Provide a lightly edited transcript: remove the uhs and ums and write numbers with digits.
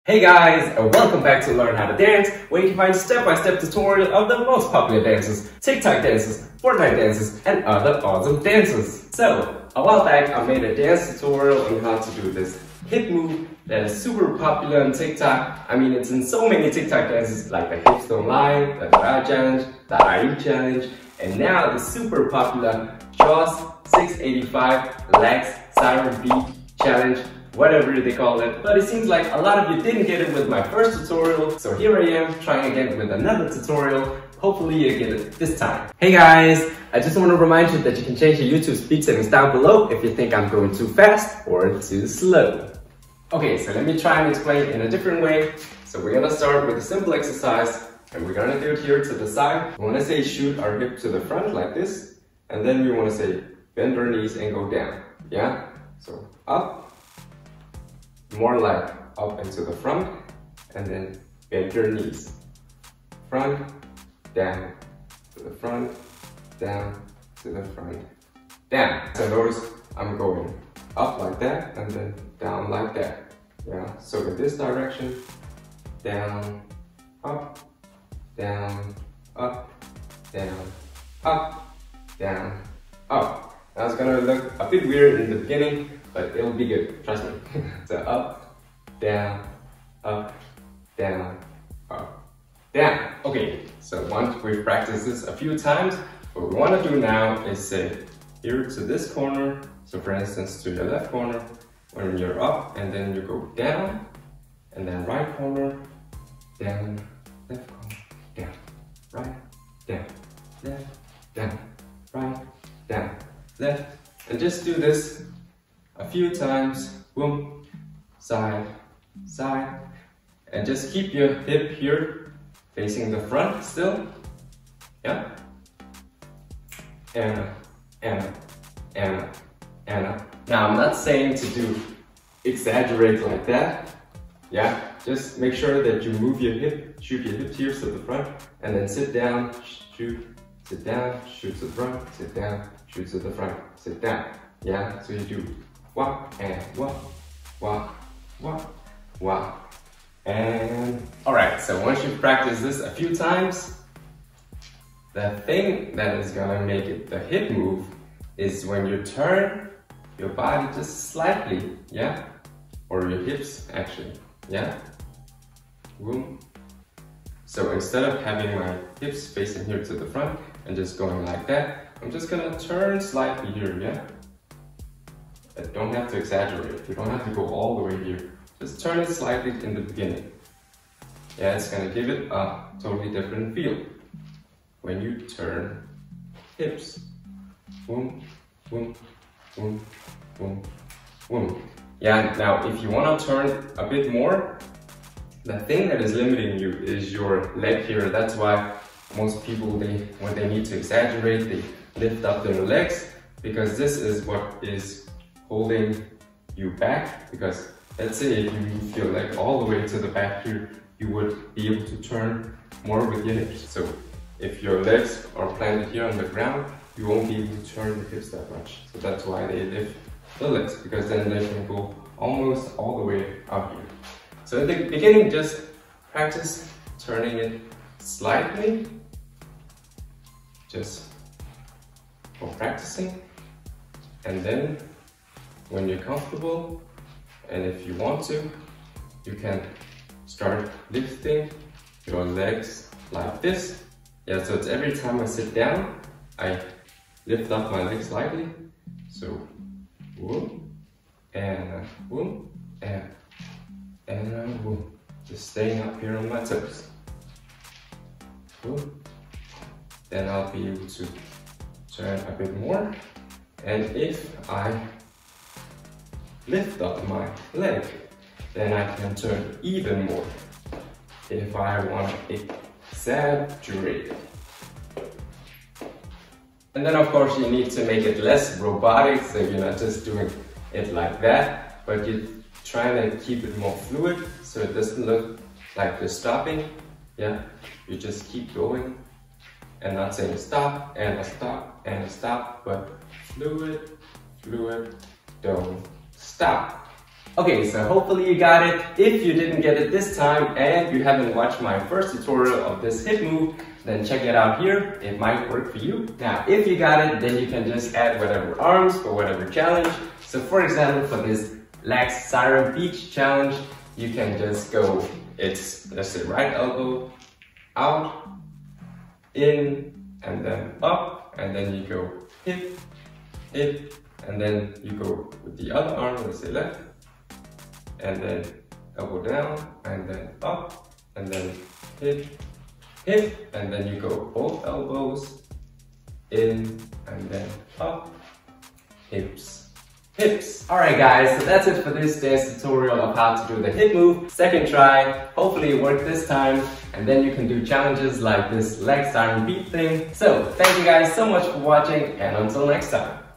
Hey guys, and welcome back to Learn How to Dance, where you can find step-by-step tutorial of the most popular dances, TikTok dances, Fortnite dances, and other awesome dances. So, a while back I made a dance tutorial on how to do this hip move that is super popular on TikTok. I mean, it's in so many TikTok dances like the hips don't lie, the Dry challenge, the IE challenge, and now the super popular Jaws 685 Laxed Siren beat challenge, whatever they call it. But it seems like a lot of you didn't get it with my first tutorial, so here I am trying again with another tutorial. Hopefully you get it this time. Hey guys, I just want to remind you that you can change your YouTube speed settings down below if you think I'm going too fast or too slow. Okay, so let me try and explain it in a different way. So we're gonna start with a simple exercise, and we're gonna do it here to the side. We wanna say shoot our hip to the front like this, and then we wanna say bend our knees and go down, yeah? So up, more like up and to the front, and then bend your knees. Front, down, to the front, down, to the front, down. So notice I'm going up like that, and then down like that. Yeah, so in this direction, down, up, down, up, down, up, down, up. Now it's gonna look a bit weird in the beginning, but it'll be good, trust me. So up, down, up, down, up, down. Okay, so once we've practiced this a few times, what we want to do now is say here to this corner. So for instance, to your left corner, when you're up, and then you go down, and then right corner, down, left corner, down, right, down, left, down, right, down, left. And just do this a few times, boom, side, side, and just keep your hip here facing the front still, yeah, and. Now I'm not saying to do exaggerate like that, yeah, just make sure that you move your hip, shoot your hip here to the front, and then sit down, shoot, sit down, shoot to the front, sit down, shoot to the front, sit down, yeah, so you do walk and walk, walk, walk, walk, and alright, so once you practice this a few times, the thing that is gonna make it the hip move is when you turn your body just slightly, yeah, or your hips actually, yeah, boom. So instead of having my hips facing here to the front and just going like that, I'm just gonna turn slightly here, yeah. I don't have to exaggerate. You don't have to go all the way here. Just turn it slightly in the beginning. Yeah, it's gonna give it a totally different feel when you turn hips. Boom, boom, boom, boom, boom. Yeah, now if you wanna turn a bit more, the thing that is limiting you is your leg here. That's why most people, when they need to exaggerate, they lift up their legs, because this is what is holding you back. Because let's say if you move your leg all the way to the back here, you would be able to turn more with your hips. So if your legs are planted here on the ground, you won't be able to turn your hips that much. So that's why they lift the legs, because then they can go almost all the way up here. So in the beginning, just practice turning it slightly, just for practicing. And then when you're comfortable, and if you want to, you can start lifting your legs like this. Yeah, so it's every time I sit down, I lift up my legs slightly. So, whoop, and whoop, and whoop. Just staying up here on my toes. Whoop. Then I'll be able to turn a bit more. And if I lift up my leg, then I can turn even more if I want to exaggerate. And then of course you need to make it less robotic, so you're not just doing it like that, but you're trying to keep it more fluid, so it doesn't look like you're stopping. Yeah, you just keep going and not saying stop and a stop and a stop, but fluid, fluid, don't stop. Okay, so hopefully you got it. If you didn't get it this time and you haven't watched my first tutorial of this hip move, then check it out here. It might work for you. Now, if you got it, then you can just add whatever arms for whatever challenge. So for example, for this Laxed Siren beach challenge, you can just go, it's, let's say, right elbow, out, in, and then up, and then you go hip, hip, and then you go with the other arm, let's say left, and then elbow down, and then up, and then hip, hip, and then you go both elbows, in, and then up, hips, hips. Alright guys, so that's it for this dance tutorial of how to do the hip move. Second try, hopefully it worked this time, and then you can do challenges like this Laxed Siren beat thing. So, thank you guys so much for watching, and until next time.